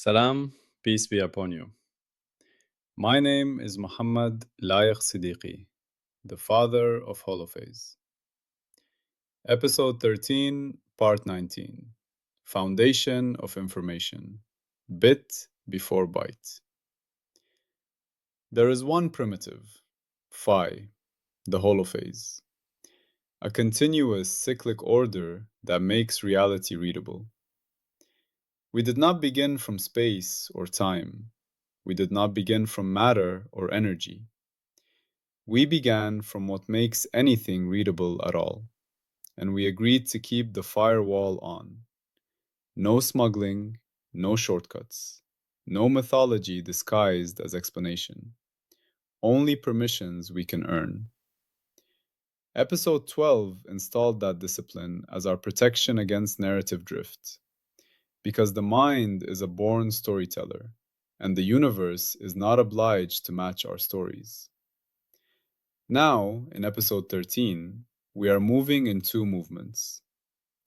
Salam, peace be upon you. My name is Muhammad Layak Siddiqui, the father of HOLOPHASE. Episode 13, Part 19, Foundation of Information, Bit before byte. There is one primitive, phi, the holophase, a continuous cyclic order that makes reality readable. We did not begin from space or time. We did not begin from matter or energy. We began from what makes anything readable at all, and we agreed to keep the firewall on. No smuggling, no shortcuts, no mythology disguised as explanation. Only permissions we can earn. Episode 12 installed that discipline as our protection against narrative drift, because the mind is a born storyteller, and the universe is not obliged to match our stories. Now, in episode 13, we are moving in two movements.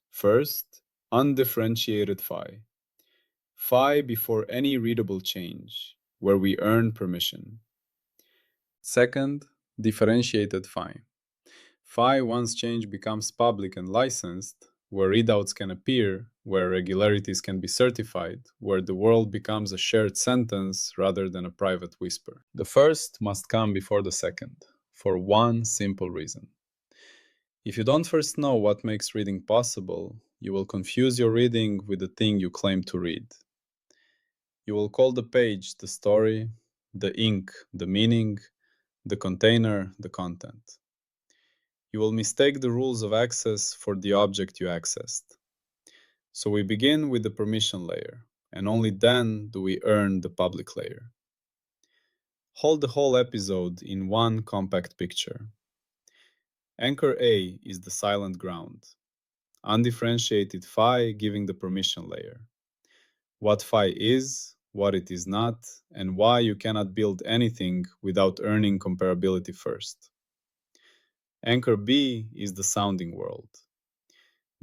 First, undifferentiated phi. Phi before any readable change, where we earn permission. Second, differentiated phi. Phi once change becomes public and licensed, where readouts can appear, where regularities can be certified, where the world becomes a shared sentence rather than a private whisper. The first must come before the second, for one simple reason. If you don't first know what makes reading possible, you will confuse your reading with the thing you claim to read. You will call the page the story, the ink the meaning, the container the content. You will mistake the rules of access for the object you accessed. So we begin with the permission layer, and only then do we earn the public layer. Hold the whole episode in one compact picture. Anchor A is the silent ground, undifferentiated phi giving the permission layer. What phi is, what it is not, and why you cannot build anything without earning comparability first. Anchor B is the sounding world.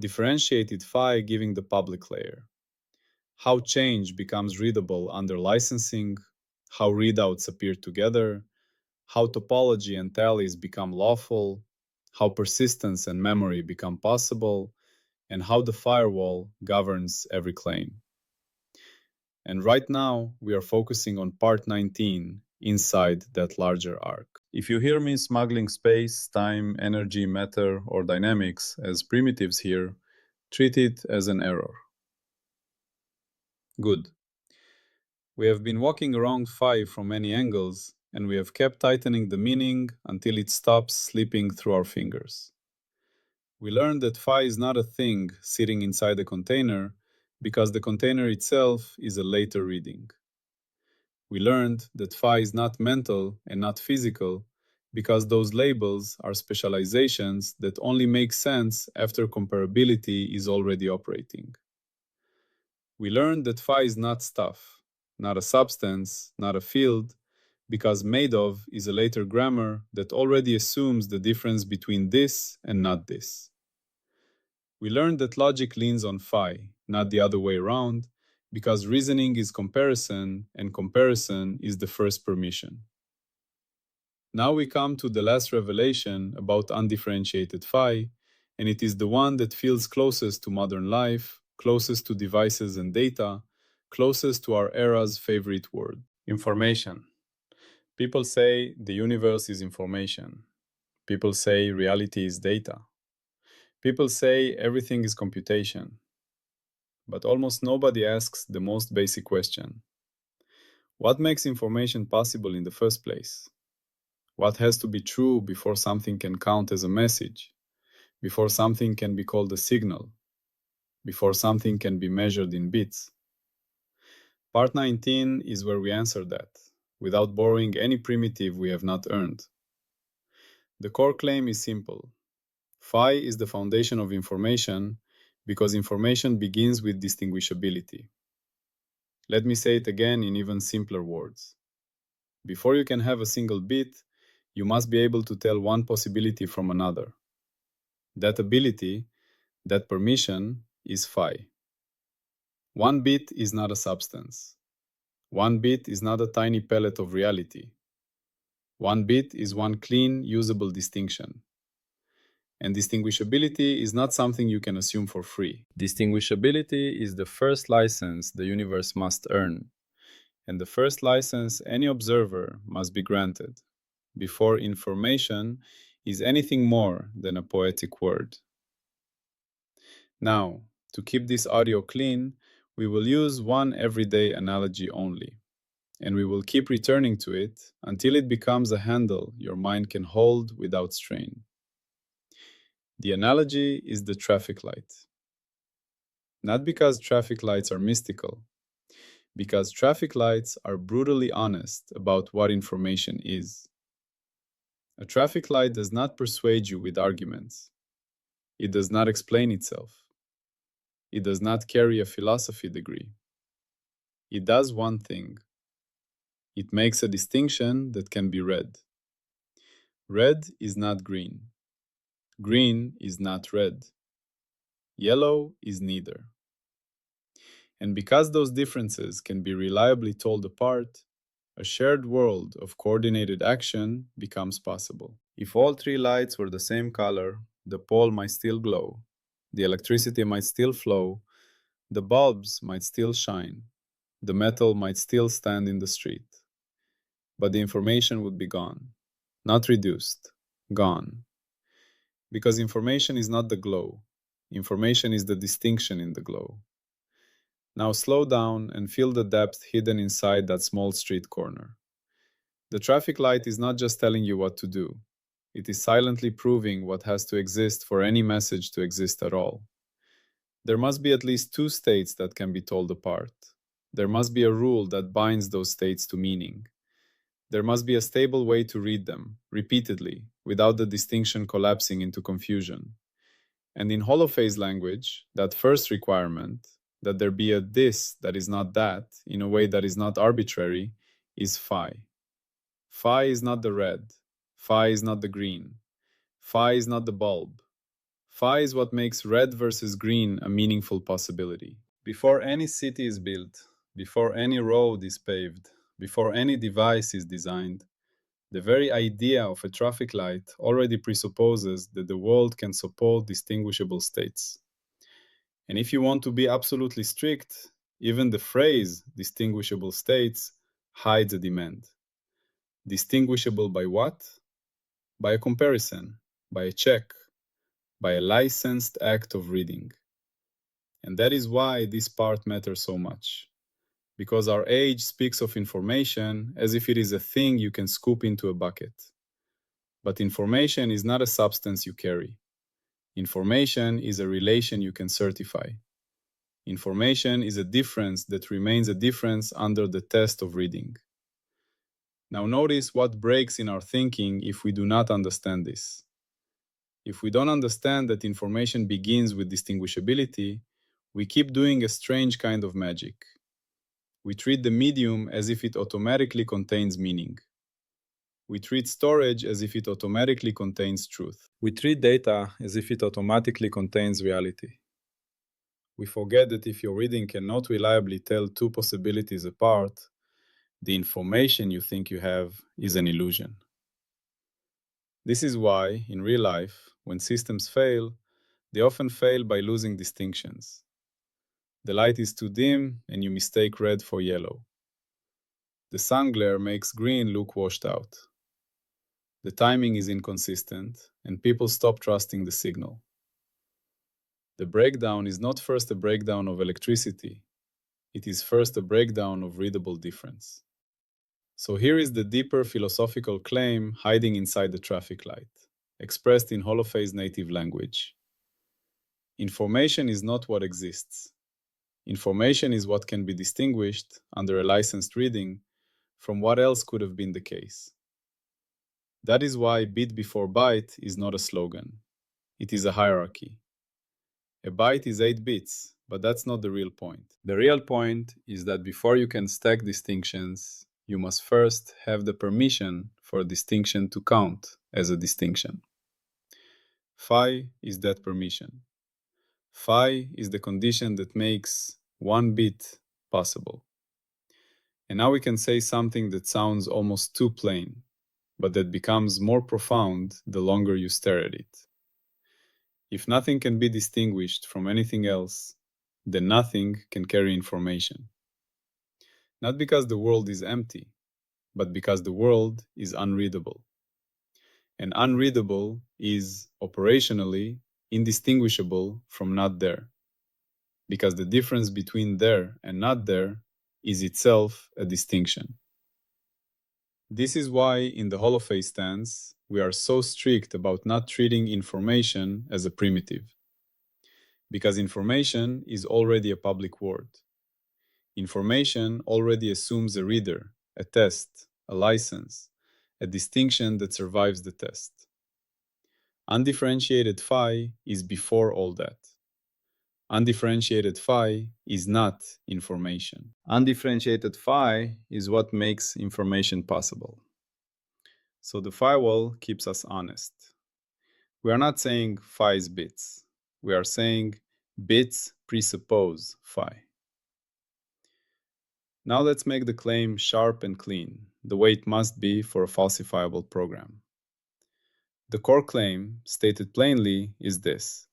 Differentiated phi giving the public layer. How change becomes readable under licensing, how readouts appear together, how topology and tallies become lawful, how persistence and memory become possible, and how the firewall governs every claim. And right now, we are focusing on part 19 inside that larger arc. If you hear me smuggling space, time, energy, matter, or dynamics as primitives here, treat it as an error. Good. We have been walking around phi from many angles, and we have kept tightening the meaning until it stops slipping through our fingers. We learned that phi is not a thing sitting inside a container because the container itself is a later reading. We learned that phi is not mental and not physical because those labels are specializations that only make sense after comparability is already operating. We learned that phi is not stuff, not a substance, not a field, because made of is a later grammar that already assumes the difference between this and not this. We learned that logic leans on phi, not the other way around, because reasoning is comparison, and comparison is the first permission. Now we come to the last revelation about undifferentiated phi, and it is the one that feels closest to modern life, closest to devices and data, closest to our era's favorite word: information. People say the universe is information. People say reality is data. People say everything is computation. But almost nobody asks the most basic question. What makes information possible in the first place? What has to be true before something can count as a message? Before something can be called a signal? Before something can be measured in bits? Part 19 is where we answer that, without borrowing any primitive we have not earned. The core claim is simple. Phi is the foundation of information because information begins with distinguishability. Let me say it again in even simpler words. Before you can have a single bit, you must be able to tell one possibility from another. That ability, that permission, is phi. One bit is not a substance. One bit is not a tiny pellet of reality. One bit is one clean, usable distinction. And distinguishability is not something you can assume for free. Distinguishability is the first license the universe must earn, and the first license any observer must be granted, before information is anything more than a poetic word. Now, to keep this audio clean, we will use one everyday analogy only, and we will keep returning to it until it becomes a handle your mind can hold without strain. The analogy is the traffic light. Not because traffic lights are mystical, because traffic lights are brutally honest about what information is. A traffic light does not persuade you with arguments. It does not explain itself. It does not carry a philosophy degree. It does one thing. It makes a distinction that can be read. Red is not green. Green is not red. Yellow is neither. And because those differences can be reliably told apart, a shared world of coordinated action becomes possible. If all three lights were the same color, the pole might still glow, the electricity might still flow, the bulbs might still shine, the metal might still stand in the street. But the information would be gone, not reduced, gone. Because information is not the glow, information is the distinction in the glow. Now slow down and feel the depth hidden inside that small street corner. The traffic light is not just telling you what to do. It is silently proving what has to exist for any message to exist at all. There must be at least two states that can be told apart. There must be a rule that binds those states to meaning. There must be a stable way to read them, repeatedly, without the distinction collapsing into confusion. And in holophase language, that first requirement, that there be a this that is not that, in a way that is not arbitrary, is phi. Phi is not the red. Phi is not the green. Phi is not the bulb. Phi is what makes red versus green a meaningful possibility. Before any city is built, before any road is paved, before any device is designed, the very idea of a traffic light already presupposes that the world can support distinguishable states. And if you want to be absolutely strict, even the phrase distinguishable states hides a demand. Distinguishable by what? By a comparison, by a check, by a licensed act of reading. And that is why this part matters so much. Because our age speaks of information as if it is a thing you can scoop into a bucket. But information is not a substance you carry. Information is a relation you can certify. Information is a difference that remains a difference under the test of reading. Now notice what breaks in our thinking if we do not understand this. If we don't understand that information begins with distinguishability, we keep doing a strange kind of magic. We treat the medium as if it automatically contains meaning. We treat storage as if it automatically contains truth. We treat data as if it automatically contains reality. We forget that if your reading cannot reliably tell two possibilities apart, the information you think you have is an illusion. This is why, in real life, when systems fail, they often fail by losing distinctions. The light is too dim and you mistake red for yellow. The sun glare makes green look washed out. The timing is inconsistent and people stop trusting the signal. The breakdown is not first a breakdown of electricity. It is first a breakdown of readable difference. So here is the deeper philosophical claim hiding inside the traffic light, expressed in holophase native language. Information is not what exists. Information is what can be distinguished under a licensed reading from what else could have been the case. That is why bit before byte is not a slogan. It is a hierarchy. A byte is 8 bits, but that's not the real point. The real point is that before you can stack distinctions, you must first have the permission for a distinction to count as a distinction. Phi is that permission. Phi is the condition that makes one bit possible. And now we can say something that sounds almost too plain, but that becomes more profound the longer you stare at it. If nothing can be distinguished from anything else, then nothing can carry information. Not because the world is empty, but because the world is unreadable. And unreadable is operationally indistinguishable from not there, because the difference between there and not there is itself a distinction. This is why in the HOLOPHASE stance, we are so strict about not treating information as a primitive, because information is already a public word. Information already assumes a reader, a test, a license, a distinction that survives the test. Undifferentiated phi is before all that. Undifferentiated phi is not information. Undifferentiated phi is what makes information possible. So the firewall keeps us honest. We are not saying phi is bits. We are saying bits presuppose phi. Now let's make the claim sharp and clean, the way it must be for a falsifiable program. The core claim, stated plainly, is this.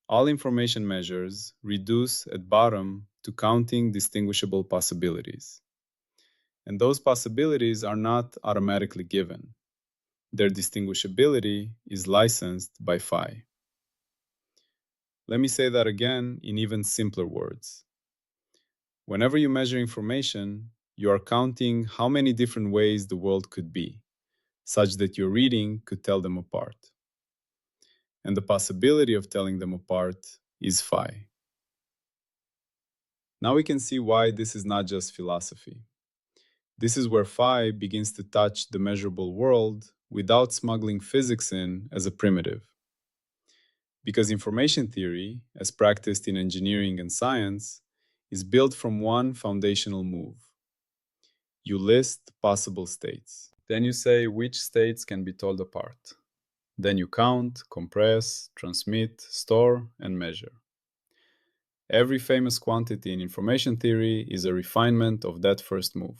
All information measures reduce at bottom to counting distinguishable possibilities. And those possibilities are not automatically given. Their distinguishability is licensed by phi. Let me say that again in even simpler words. Whenever you measure information, you are counting how many different ways the world could be, such that your reading could tell them apart. And the possibility of telling them apart is phi. Now we can see why this is not just philosophy. This is where phi begins to touch the measurable world without smuggling physics in as a primitive. Because information theory, as practiced in engineering and science, is built from one foundational move. You list possible states. Then you say which states can be told apart. Then you count, compress, transmit, store, and measure. Every famous quantity in information theory is a refinement of that first move.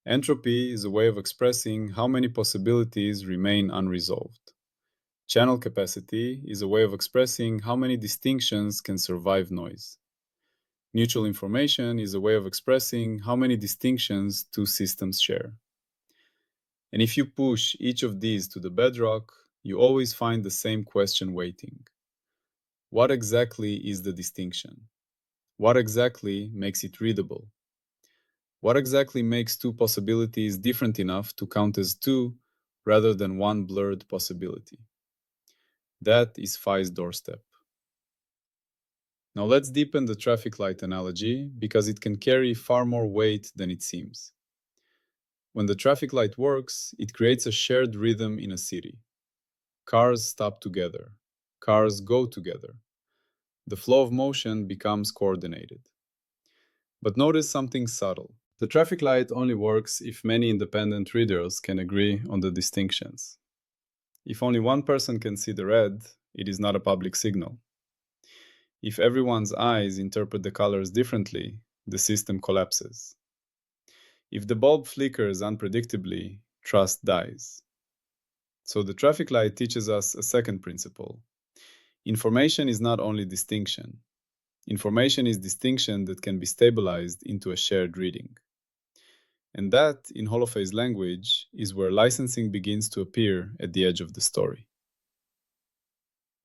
Entropy is a way of expressing how many possibilities remain unresolved. Channel capacity is a way of expressing how many distinctions can survive noise. Mutual information is a way of expressing how many distinctions two systems share. And if you push each of these to the bedrock, you always find the same question waiting. What exactly is the distinction? What exactly makes it readable? What exactly makes two possibilities different enough to count as two rather than one blurred possibility? That is phi's doorstep. Now let's deepen the traffic light analogy because it can carry far more weight than it seems. When the traffic light works, it creates a shared rhythm in a city. Cars stop together. Cars go together. The flow of motion becomes coordinated. But notice something subtle. The traffic light only works if many independent readers can agree on the distinctions. If only one person can see the red, it is not a public signal. If everyone's eyes interpret the colors differently, the system collapses. If the bulb flickers unpredictably, trust dies. So the traffic light teaches us a second principle. Information is not only distinction. Information is distinction that can be stabilized into a shared reading. And that, in holophase language, is where licensing begins to appear at the edge of the story.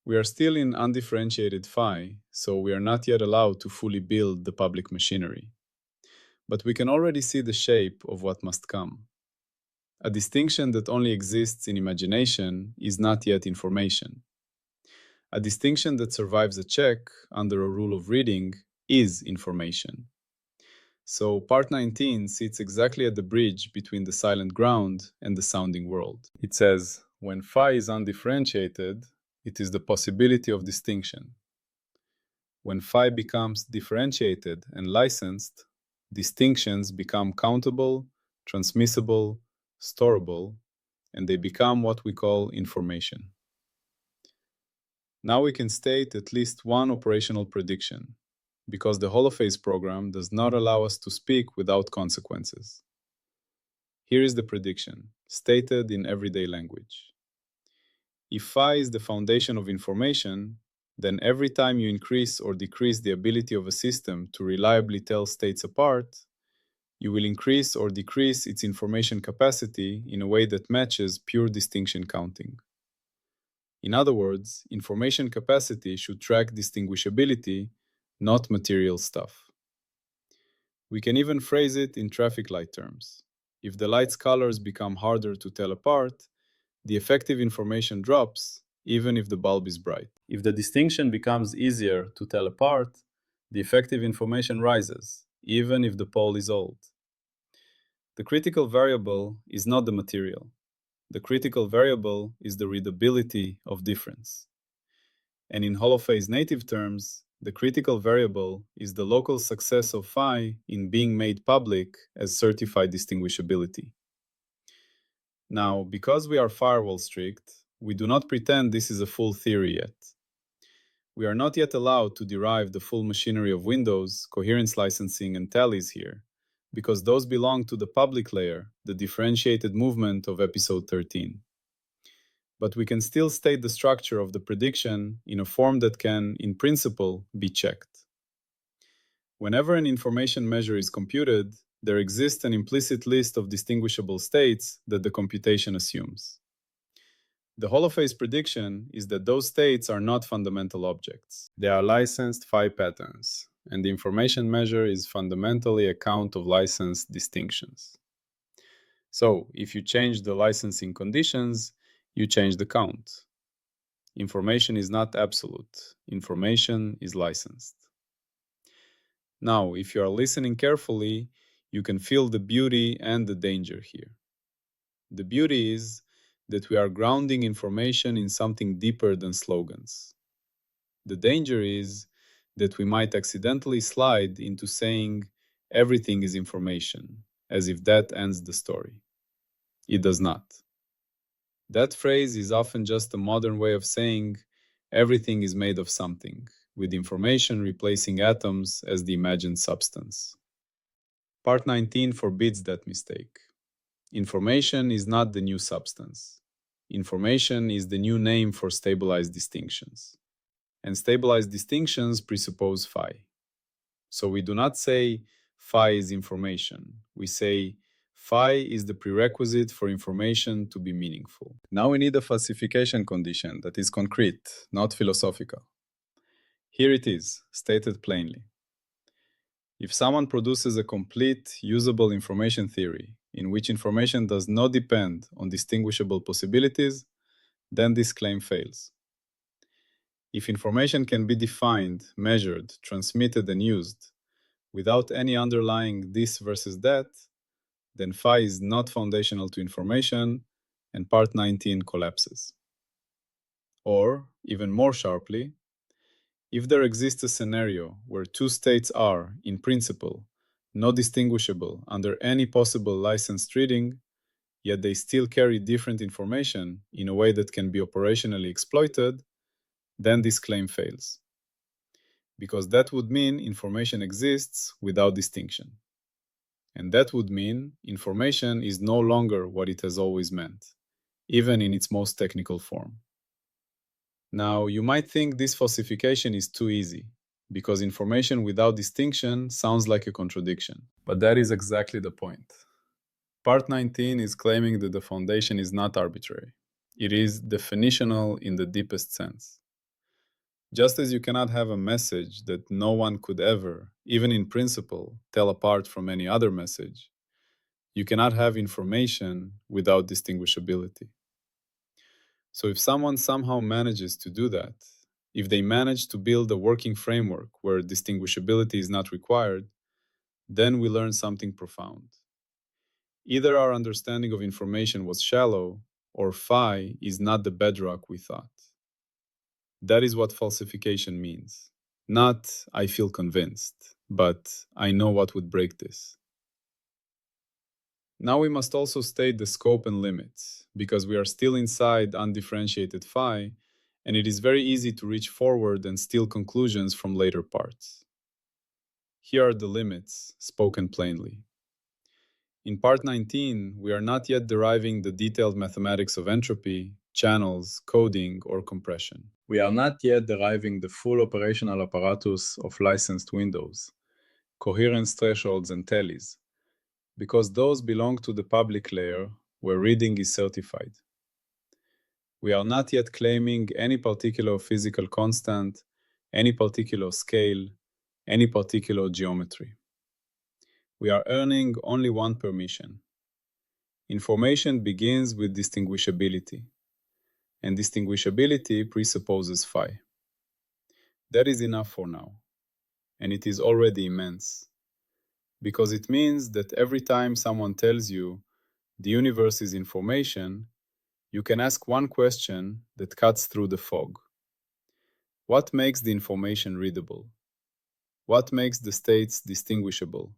We are still in undifferentiated phi, so we are not yet allowed to fully build the public machinery. But we can already see the shape of what must come. A distinction that only exists in imagination is not yet information. A distinction that survives a check under a rule of reading is information. So part 19 sits exactly at the bridge between the silent ground and the sounding world. It says, when phi is undifferentiated, it is the possibility of distinction. When phi becomes differentiated and licensed, distinctions become countable, transmissible, storable, and they become what we call information. Now we can state at least one operational prediction. because the HOLOPHASE program does not allow us to speak without consequences. Here is the prediction, stated in everyday language. If phi is the foundation of information, then every time you increase or decrease the ability of a system to reliably tell states apart, you will increase or decrease its information capacity in a way that matches pure distinction counting. In other words, information capacity should track distinguishability, not material stuff. We can even phrase it in traffic light terms. If the light's colors become harder to tell apart, the effective information drops, even if the bulb is bright. If the distinction becomes easier to tell apart, the effective information rises, even if the pole is old. The critical variable is not the material. The critical variable is the readability of difference. And in holophase native terms, the critical variable is the local success of phi in being made public as certified distinguishability. Now, because we are firewall strict, we do not pretend this is a full theory yet. We are not yet allowed to derive the full machinery of Windows, coherence licensing, and tallies here, because those belong to the public layer, the differentiated movement of episode 13. But we can still state the structure of the prediction in a form that can, in principle, be checked. Whenever an information measure is computed, there exists an implicit list of distinguishable states that the computation assumes. The holophase prediction is that those states are not fundamental objects. They are licensed phi patterns, and the information measure is fundamentally a count of licensed distinctions. So, if you change the licensing conditions, you change the count. Information is not absolute. Information is licensed. Now, if you are listening carefully, you can feel the beauty and the danger here. The beauty is that we are grounding information in something deeper than slogans. The danger is that we might accidentally slide into saying everything is information, as if that ends the story. It does not. That phrase is often just a modern way of saying everything is made of something, with information replacing atoms as the imagined substance. Part 19 forbids that mistake. Information is not the new substance. Information is the new name for stabilized distinctions. And stabilized distinctions presuppose phi. So we do not say phi is information. We say phi is the prerequisite for information to be meaningful. Now we need a falsification condition that is concrete, not philosophical. Here it is, stated plainly. If someone produces a complete, usable information theory in which information does not depend on distinguishable possibilities, then this claim fails. If information can be defined, measured, transmitted, and used without any underlying this versus that, then phi is not foundational to information, and part 19 collapses. Or, even more sharply, if there exists a scenario where two states are, in principle, not distinguishable under any possible licensed reading, yet they still carry different information in a way that can be operationally exploited, then this claim fails. Because that would mean information exists without distinction. And that would mean information is no longer what it has always meant, even in its most technical form. Now, you might think this falsification is too easy, because information without distinction sounds like a contradiction. But that is exactly the point. Part 19 is claiming that the foundation is not arbitrary. It is definitional in the deepest sense. Just as you cannot have a message that no one could ever, even in principle, tell apart from any other message, you cannot have information without distinguishability. So if someone somehow manages to do that, if they manage to build a working framework where distinguishability is not required, then we learn something profound. Either our understanding of information was shallow, or phi is not the bedrock we thought. That is what falsification means. Not, I feel convinced, but I know what would break this. Now we must also state the scope and limits, because we are still inside undifferentiated phi, and it is very easy to reach forward and steal conclusions from later parts. Here are the limits, spoken plainly. In part 19, we are not yet deriving the detailed mathematics of entropy, channels, coding, or compression. We are not yet deriving the full operational apparatus of licensed windows, coherence thresholds, and tallies, because those belong to the public layer where reading is certified. We are not yet claiming any particular physical constant, any particular scale, any particular geometry. We are earning only one permission. Information begins with distinguishability, and distinguishability presupposes phi. That is enough for now, and it is already immense, because it means that every time someone tells you the universe is information, you can ask one question that cuts through the fog. What makes the information readable? What makes the states distinguishable?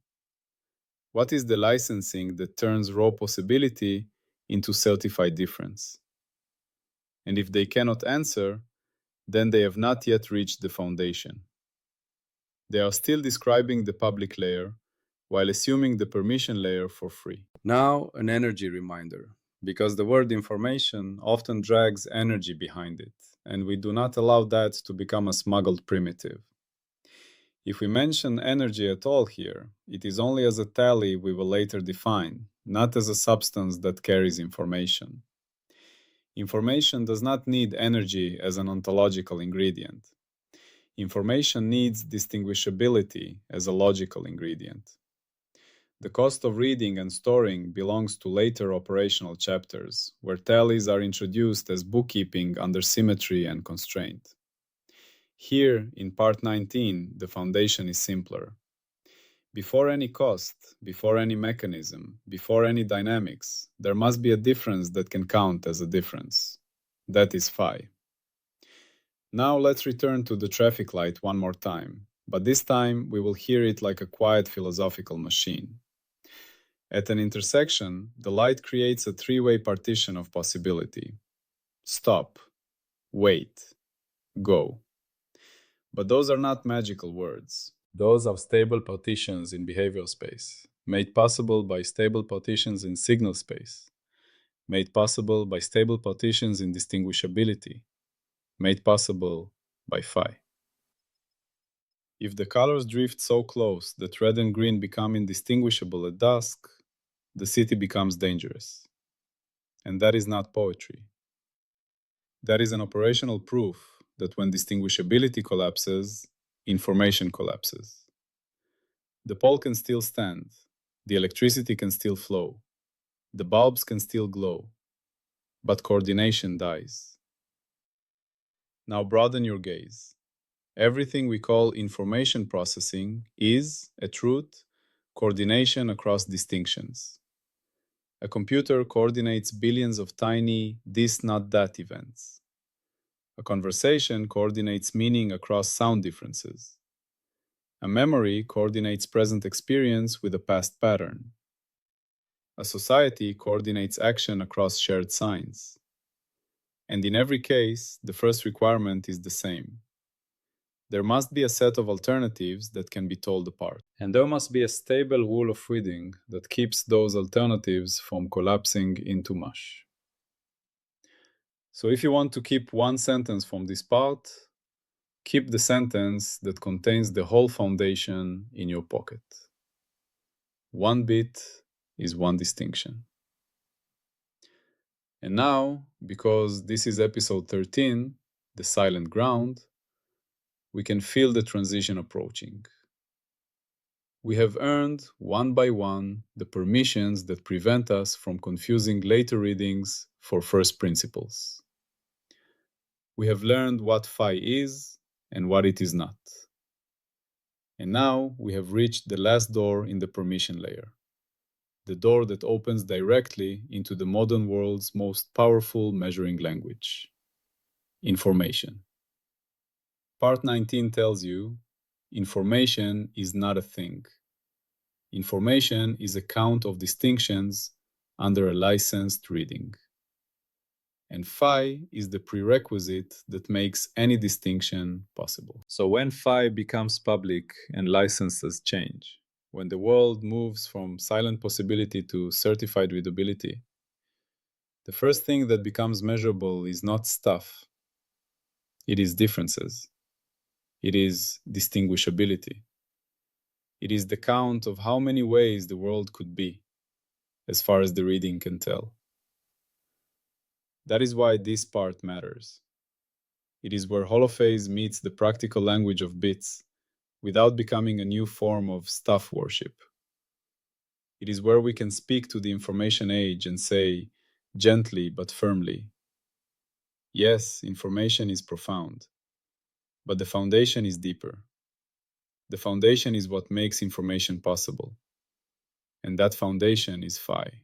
What is the licensing that turns raw possibility into certified difference? And if they cannot answer, then they have not yet reached the foundation. They are still describing the public layer while assuming the permission layer for free. Now, an energy reminder, because the word information often drags energy behind it, and we do not allow that to become a smuggled primitive. If we mention energy at all here, it is only as a tally we will later define, not as a substance that carries information. Information does not need energy as an ontological ingredient. Information needs distinguishability as a logical ingredient. The cost of reading and storing belongs to later operational chapters, where tallies are introduced as bookkeeping under symmetry and constraint. Here, in part 19, the foundation is simpler. Before any cost, before any mechanism, before any dynamics, there must be a difference that can count as a difference. That is phi. Now let's return to the traffic light one more time, but this time we will hear it like a quiet philosophical machine. At an intersection, the light creates a three-way partition of possibility. Stop, wait, go. But those are not magical words. Those are stable partitions in behavior space, made possible by stable partitions in signal space, made possible by stable partitions in distinguishability, made possible by phi. If the colors drift so close that red and green become indistinguishable at dusk, the city becomes dangerous. And that is not poetry. That is an operational proof that when distinguishability collapses, information collapses. The pole can still stand, the electricity can still flow, the bulbs can still glow, but coordination dies. Now broaden your gaze. Everything we call information processing is, at root, coordination across distinctions. A computer coordinates billions of tiny this not that events. A conversation coordinates meaning across sound differences. A memory coordinates present experience with a past pattern. A society coordinates action across shared signs. And in every case, the first requirement is the same. There must be a set of alternatives that can be told apart. And there must be a stable rule of reading that keeps those alternatives from collapsing into mush. So if you want to keep one sentence from this part, keep the sentence that contains the whole foundation in your pocket. One bit is one distinction. And now, because this is episode 13, the silent ground, we can feel the transition approaching. We have earned, one by one, the permissions that prevent us from confusing later readings for first principles. We have learned what phi is and what it is not. And now we have reached the last door in the permission layer, the door that opens directly into the modern world's most powerful measuring language, information. Part 19 tells you, information is not a thing. Information is a count of distinctions under a licensed reading. and phi is the prerequisite that makes any distinction possible. So when phi becomes public and licenses change, when the world moves from silent possibility to certified readability, the first thing that becomes measurable is not stuff, it is differences. It is distinguishability. It is the count of how many ways the world could be, as far as the reading can tell. That is why this part matters. It is where holophase meets the practical language of bits without becoming a new form of stuff worship. It is where we can speak to the information age and say, gently but firmly, yes, information is profound, but the foundation is deeper. The foundation is what makes information possible, and that foundation is phi.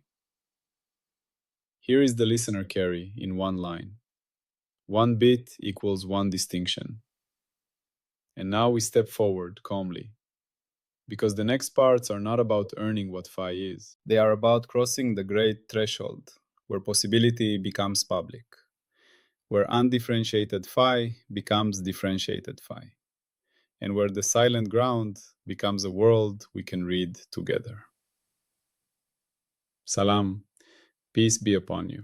Here is the listener carry in one line. One bit equals one distinction. And now we step forward calmly, because the next parts are not about earning what phi is. They are about crossing the great threshold, where possibility becomes public, where undifferentiated phi becomes differentiated phi, and where the silent ground becomes a world we can read together. Salam, peace be upon you.